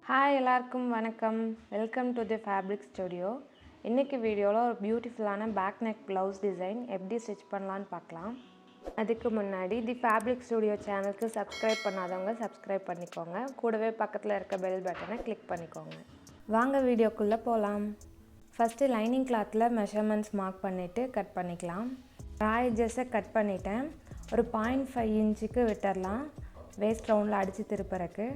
Hi எல்லாருக்கும் வணக்கம். Welcome to the fabric studio. இன்றைக்கி வீடியோவில் ஒரு பியூட்டிஃபுல்லான பேக் நெக் ப்ளவுஸ் டிசைன் எப்படி ஸ்டிச் பண்ணலான்னு பார்க்கலாம். அதுக்கு முன்னாடி தி ஃபேப்ரிக் ஸ்டுடியோ சேனலுக்கு சப்ஸ்கிரைப் பண்ணாதவங்க சப்ஸ்கிரைப் பண்ணிக்கோங்க. கூடவே பக்கத்தில் இருக்க பெல் பட்டனை கிளிக் பண்ணிக்கோங்க. வாங்க வீடியோக்குள்ளே போகலாம். ஃபஸ்ட்டு லைனிங் கிளாத்தில் மெஷர்மெண்ட்ஸ் மார்க் பண்ணிவிட்டு கட் பண்ணிக்கலாம். எட்ஜஸை கட் பண்ணிட்டேன். ஒரு 0.5 இன்ச்சுக்கு விட்டுடலாம். வேஸ்ட் ரவுண்டில் அடித்து திருப்பறக்கு.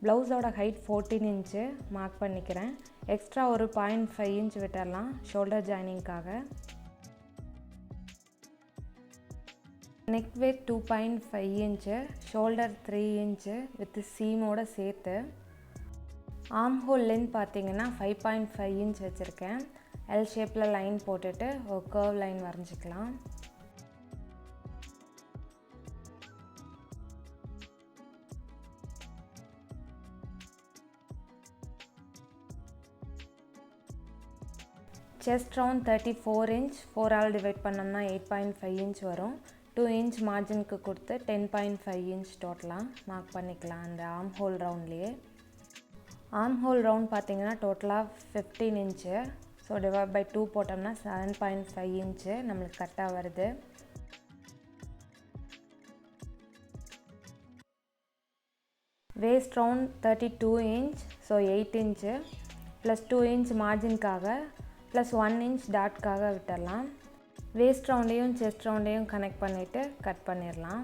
ப்ளவுஸோட ஹைட் 14 இன்ச்சு மார்க் பண்ணிக்கிறேன். எக்ஸ்ட்ரா ஒரு 0.5 இன்ச் விட்டுடலாம் ஷோல்டர் ஜாயினிங்காக. Neck width 2.5 inch, shoulder 3 inch with சீமோடு சேர்த்து. ஆர்ம் ஹோல் லென்த் பார்த்தீங்கன்னா 5.5 இன்ச் வச்சுருக்கேன். எல் ஷேப்பில் லைன் போட்டுட்டு ஒரு கர்வ் லைன் வரைஞ்சிக்கலாம். செஸ்ட் ரவுண்ட் 34 இன்ச், 4ஆல் டிவைட் பண்ணோம்னா 8.5 இன்ச் வரும். 2 இன்ச் மார்ஜினுக்கு கொடுத்து 10.5 இன்ச் டோட்டலாக மார்க் பண்ணிக்கலாம். அந்த ஆர்ம் ஹோல் ரவுண்ட்லேயே ஆர்ம் ஹோல் ரவுண்ட் பார்த்திங்கன்னா டோட்டலாக 15 இன்ச்சு. ஸோ டிவைட் பை 2 போட்டோம்னா 7.5 இன்ச்சு நம்மளுக்கு கரெக்டாக வருது. Waist round 32 inch, so 8 inch plus 2 inch மார்ஜினுக்காக ப்ளஸ் 1 இன்ச் டாட்காக விட்டுடலாம். வேஸ்ட் ரவுண்டையும் செஸ்ட் ரவுண்டையும் கனெக்ட் பண்ணிவிட்டு கட் பண்ணிடலாம்.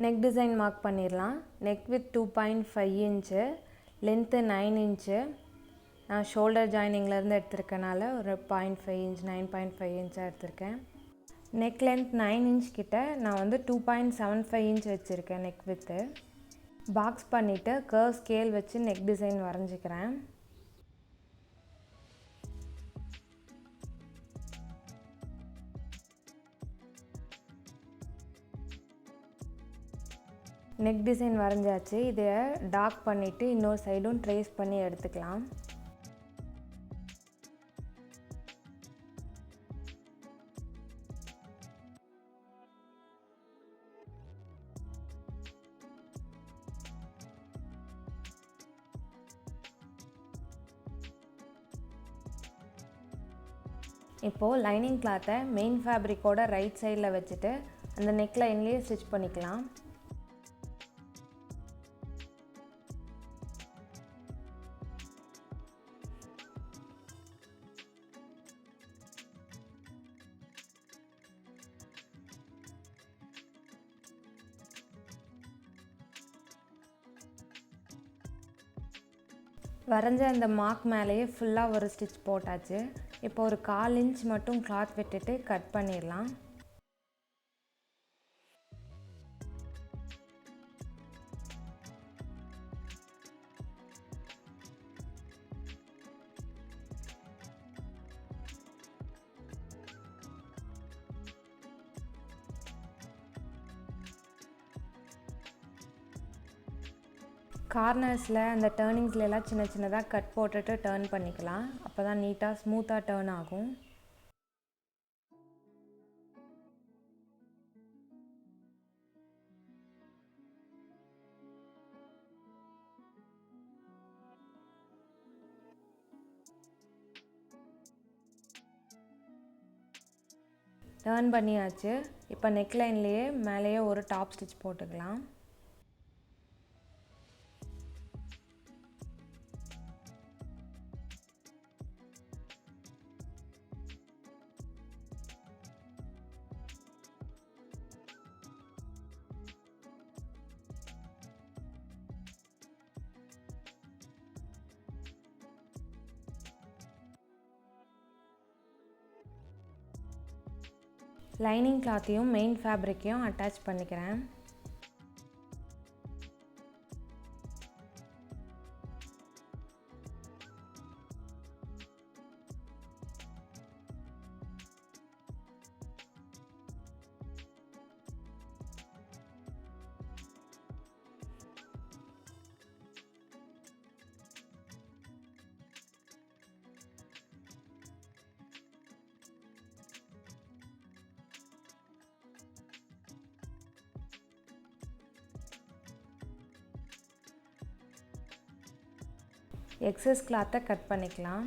நெக் டிசைன் மார்க் பண்ணிடலாம். Neck width 2.5 inch, length 9 inch. நான் ஷோல்டர் ஜாயினிங்லேருந்து எடுத்திருக்கனால ஒரு 0.5 இன்ச் 9.5 இன்ச்சாக எடுத்திருக்கேன். நெக் லென்த் 9 இன்ச் கிட்ட நான் வந்து 2.75 இன்ச் வச்சுருக்கேன் நெக் வித்து. பாக்ஸ் பண்ணிவிட்டு கர்வ் ஸ்கேல் வச்சு நெக் டிசைன் வரைஞ்சிக்கிறேன். நெக் டிசைன் வரைஞ்சாச்சு. இதை டார்க் பண்ணிவிட்டு இன்னொரு சைடும் ட்ரேஸ் பண்ணி எடுத்துக்கலாம். இப்போது லைனிங் கிளாத்தை மெயின் ஃபேப்ரிக்கோட ரைட் சைடில் வச்சுட்டு அந்த நெக் லைன்லேயே ஸ்டிச் பண்ணிக்கலாம். வரைஞ்ச அந்த மார்க் மேலேயே ஃபுல்லாக ஒரு ஸ்டிச் போட்டாச்சு. இப்போ ஒரு 1/4 இன்ச் மட்டும் கிளாத் விட்டுட்டு கட் பண்ணிடலாம். கார்னர்ஸில் அந்த டேர்னிங்ஸ்லாம் சின்ன சின்னதாக கட் போட்டுட்டு டேர்ன் பண்ணிக்கலாம். அப்போ தான் நீட்டாக ஸ்மூத்தாக டேர்ன் ஆகும். டேர்ன் பண்ணியாச்சு. இப்போ நெக் லைன்லேயே மேலேயே ஒரு டாப் ஸ்டிச் போட்டுக்கலாம். லைனிங் கிளாத்தையும் மெயின் ஃபேப்ரிக்கையும் அட்டாச் பண்ணிக்கிறேன். எக்ஸஸ் கிளாத்தை கட் பண்ணிக்கலாம்.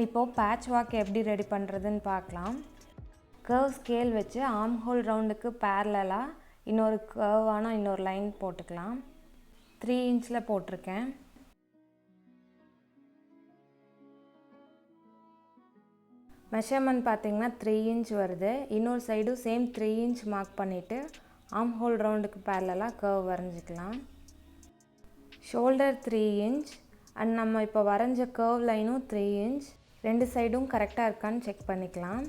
இப்போது பேட்ச் ஒர்க் எப்படி ரெடி பண்ணுறதுன்னு பார்க்கலாம். கர்வ் ஸ்கேல் வச்சு ஆர்ம் ஹோல் ரவுண்டுக்கு பேரலாக இன்னொரு கர்வான இன்னொரு லைன் போட்டுக்கலாம். 3 இன்ச்சில் போட்டிருக்கேன். மெஷர்மெண்ட் பார்த்திங்கன்னா 3 இன்ச் வருது. இன்னொரு சைடும் சேம் 3 இன்ச் மார்க் பண்ணிவிட்டு ஆர்ம் ஹோல் ரவுண்டுக்கு பேரலாக கர்வ் வரைஞ்சிக்கலாம். ஷோல்டர் 3 இன்ச் அண்ட் நம்ம இப்போ வரைஞ்ச கர்வ் லைனும் 3 இன்ச். 2 சைடும் கரெக்டாக இருக்கான்னு செக் பண்ணிக்கலாம்.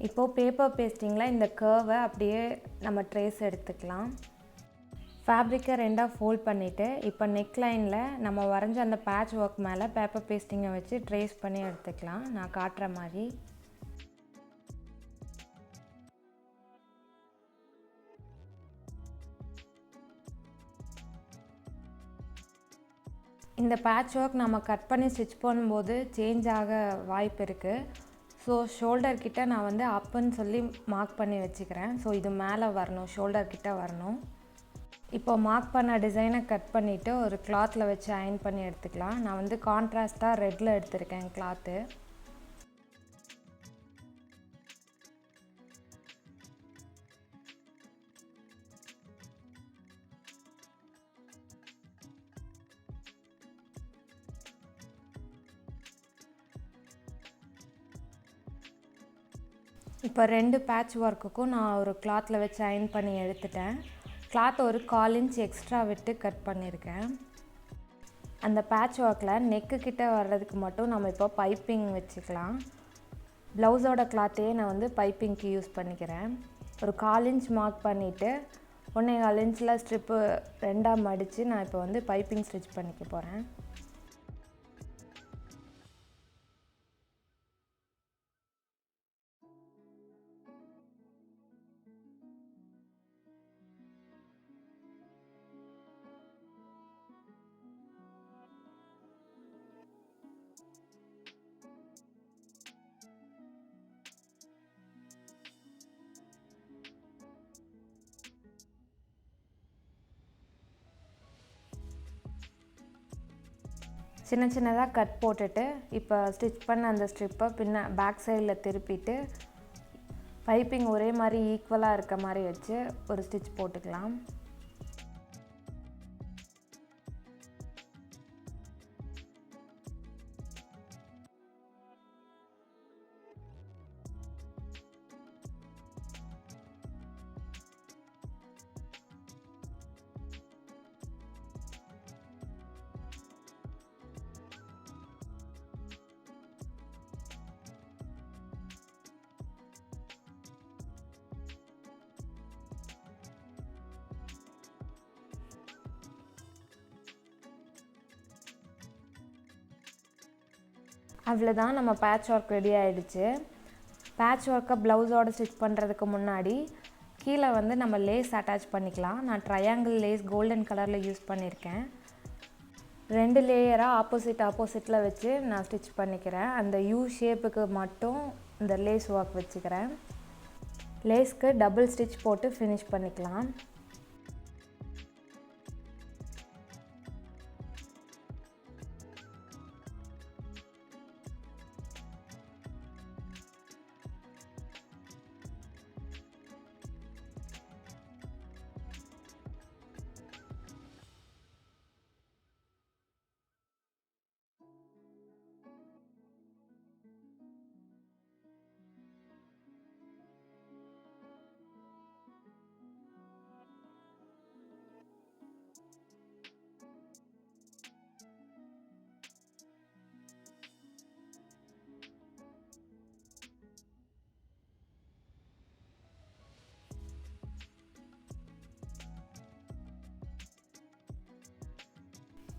இப்போது பேப்பர் பேஸ்டிங்கில் இந்த கர்வை அப்படியே நம்ம ட்ரேஸ் எடுத்துக்கலாம். ஃபேப்ரிக்கை 2ஆக ஃபோல்ட் பண்ணிவிட்டு இப்போ நெக் லைனில் நம்ம வரைஞ்ச அந்த பேட்ச் ஒர்க் மேலே பேப்பர் பேஸ்டிங்கை வச்சு ட்ரேஸ் பண்ணி எடுத்துக்கலாம். நான் காட்டுற மாதிரி. இந்த பேட்ச் ஒர்க் நம்ம கட் பண்ணி ஸ்டிச் பண்ணும்போது சேஞ்ச் ஆக வாய்ப்பு இருக்குது. ஸோ ஷோல்டர் கிட்ட நான் வந்து அப்புன்னு சொல்லி மார்க் பண்ணி வச்சுக்கிறேன். ஸோ இது மேலே வரணும், ஷோல்டர் கிட்ட வரணும். இப்போ மார்க் பண்ண டிசைனை கட் பண்ணிவிட்டு ஒரு கிளாத்தில் வச்சு அயன் பண்ணி எடுத்துக்கலாம். நான் வந்து கான்ட்ராஸ்ட்டாக ரெட்டில் எடுத்திருக்கேன் கிளாத்து. இப்போ 2 பேட்ச் ஒர்க்குக்கும் நான் ஒரு கிளாத்தில் வச்சு அயன் பண்ணி எடுத்துட்டேன். கிளாத் ஒரு 1/4 இன்ச் எக்ஸ்ட்ரா விட்டு கட் பண்ணியிருக்கேன். அந்த பேட்ச் ஒர்க்கில் நெக்கு கிட்ட வர்றதுக்கு மட்டும் நம்ம இப்போ பைப்பிங் வச்சுக்கலாம். ப்ளவுஸோட கிளாத்தையே நான் வந்து பைப்பிங்க்கு யூஸ் பண்ணிக்கிறேன். ஒரு 1/4 இன்ச் மார்க் பண்ணிவிட்டு 1.25 இன்ச்சில் ஸ்ட்ரிப்பு 2ஆக மடித்து நான் இப்போ வந்து பைப்பிங் ஸ்டிச் பண்ணிக்க போகிறேன். சின்ன சின்னதாக கட் போட்டுட்டு இப்போ ஸ்டிச் பண்ண அந்த ஸ்ட்ரிப்பை பேக் சைடில் திருப்பிட்டு பைப்பிங் ஒரே மாதிரி ஈக்குவலாக இருக்க மாதிரி வச்சு ஒரு ஸ்டிச் போட்டுக்கலாம். அவ்வளோதான், நம்ம பேட்ச் ஒர்க் ரெடி ஆகிடுச்சு. பேட்ச் ஒர்க்கை ப்ளவுஸோடு ஸ்டிச் பண்ணுறதுக்கு முன்னாடி கீழே வந்து நம்ம லேஸ் அட்டாச் பண்ணிக்கலாம். நான் ட்ரையாங்கிள் லேஸ் கோல்டன் கலரில் யூஸ் பண்ணியிருக்கேன். 2 லேயராக ஆப்போசிட்டில் வச்சு நான் ஸ்டிச் பண்ணிக்கிறேன். அந்த யூ ஷேப்புக்கு மட்டும் இந்த லேஸ் ஒர்க் வச்சுக்கிறேன். லேஸ்க்கு டபுள் ஸ்டிச் போட்டு ஃபினிஷ் பண்ணிக்கலாம்.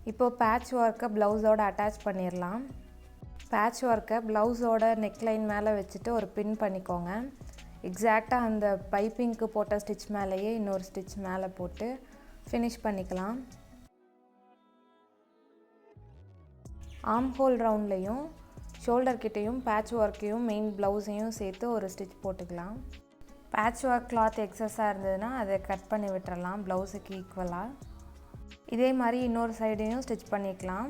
இப்போது பேட்ச் ஒர்க்கை ப்ளவுஸோடு அட்டாச் பண்ணிடலாம். பேட்ச் ஒர்க்கை ப்ளவுஸோட நெக்லைன் மேலே வச்சுட்டு ஒரு பின் பண்ணிக்கோங்க. எக்ஸாக்டாக அந்த பைப்பிங்க்கு போட்ட ஸ்டிச் மேலேயே இன்னொரு ஸ்டிச் மேலே போட்டு ஃபினிஷ் பண்ணிக்கலாம். ஆர்ம் ஹோல் ரவுண்ட்லேயும் ஷோல்டர் கிட்டேயும் பேட்ச் ஒர்க்கையும் மெயின் ப்ளவுஸையும் சேர்த்து ஒரு ஸ்டிச் போட்டுக்கலாம். பேட்ச் ஒர்க் கிளாத் எக்ஸஸாக இருந்ததுன்னா அதை கட் பண்ணி விட்டுறலாம் ப்ளவுஸுக்கு ஈக்குவலாக. இதே மாதிரி இன்னொரு சைடையும் ஸ்டிச் பண்ணிக்கலாம்.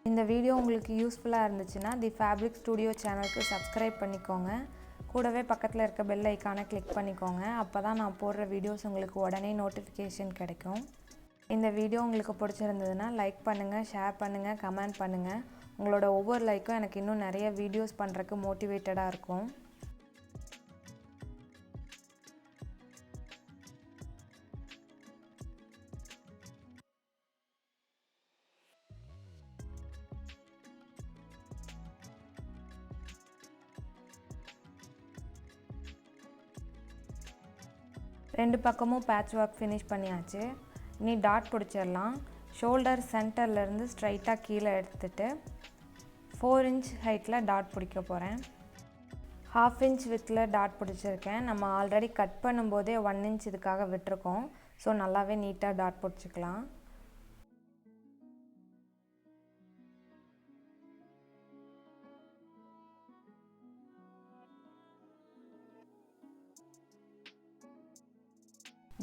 இந்த வீடியோ உங்களுக்கு யூஸ்ஃபுல்லாக இருந்துச்சுன்னா தி ஃபேப்ரிக் ஸ்டுடியோ சேனலுக்கு சப்ஸ்கிரைப் பண்ணிக்கோங்க. கூடவே பக்கத்தில் இருக்க பெல் ஐக்கானை கிளிக் பண்ணிக்கோங்க. அப்போ தான் நான் போடுற வீடியோஸ் உங்களுக்கு உடனே நோட்டிஃபிகேஷன் கிடைக்கும். இந்த வீடியோ உங்களுக்கு பிடிச்சிருந்ததுன்னா லைக் பண்ணுங்கள், ஷேர் பண்ணுங்கள், கமெண்ட் பண்ணுங்கள். உங்களோட ஒவ்வொரு லைக்கும் எனக்கு இன்னும் நிறைய வீடியோஸ் பண்ணுறதுக்கு மோட்டிவேட்டடாக இருக்கும். ரெண்டு பக்கமும் பேட்ச் ஒர்க் ஃபினிஷ் பண்ணியாச்சு. இனி டாட் பிடிச்சிடலாம். ஷோல்டர் சென்டர்லேருந்து ஸ்ட்ரைட்டாக கீழே எடுத்துகிட்டு 4 இன்ச் ஹைட்டில் டாட் பிடிக்க போகிறேன். 1/2 இன்ச் வித்தில் டாட் பிடிச்சிருக்கேன். நம்ம ஆல்ரெடி கட் பண்ணும்போதே 1 இன்ச் இதுக்காக விட்டுருக்கோம். ஸோ நல்லாவே நீட்டாக டாட் பிடிச்சிக்கலாம்.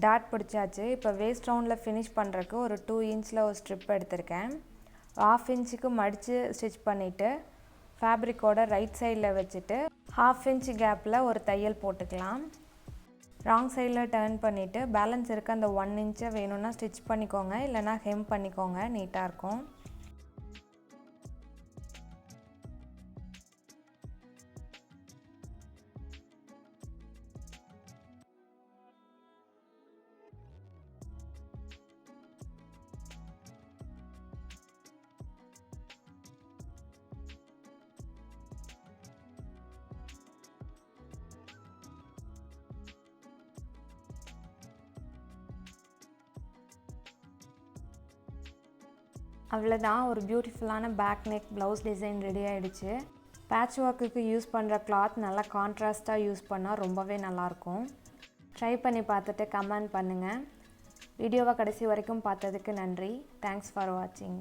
டாட் பிடிச்சாச்சு. இப்போ வேஸ்ட் ரவுண்டில் ஃபினிஷ் பண்ணுறதுக்கு ஒரு 2 இன்ச்சில் ஒரு ஸ்ட்ரிப் எடுத்திருக்கேன். 1/2 இன்ச்சுக்கு மடித்து ஸ்டிச் பண்ணிவிட்டு ஃபேப்ரிக்கோட ரைட் சைடில் வச்சுட்டு 1/2 இன்ச் கேப்பில் ஒரு தையல் போட்டுக்கலாம். ராங் சைடில் டர்ன் பண்ணிவிட்டு பேலன்ஸ் இருக்க அந்த 1 இன்ச்சை வேணும்னா ஸ்டிச் பண்ணிக்கோங்க, இல்லைனா ஹெம் பண்ணிக்கோங்க, நீட்டாக இருக்கும். அவ்வளோதான், ஒரு பியூட்டிஃபுல்லான back neck blouse design ready ஆகிடுச்சு. பேட்ச் ஒர்க்குக்கு யூஸ் பண்ணுற கிளாத் நல்லா கான்ட்ராஸ்ட்டாக யூஸ் பண்ணால் ரொம்பவே நல்லாயிருக்கும். ட்ரை பண்ணி பார்த்துட்டு கமெண்ட் பண்ணுங்கள். வீடியோவை கடைசி வரைக்கும் பார்த்ததுக்கு நன்றி. தேங்க்ஸ் ஃபார் வாட்சிங்.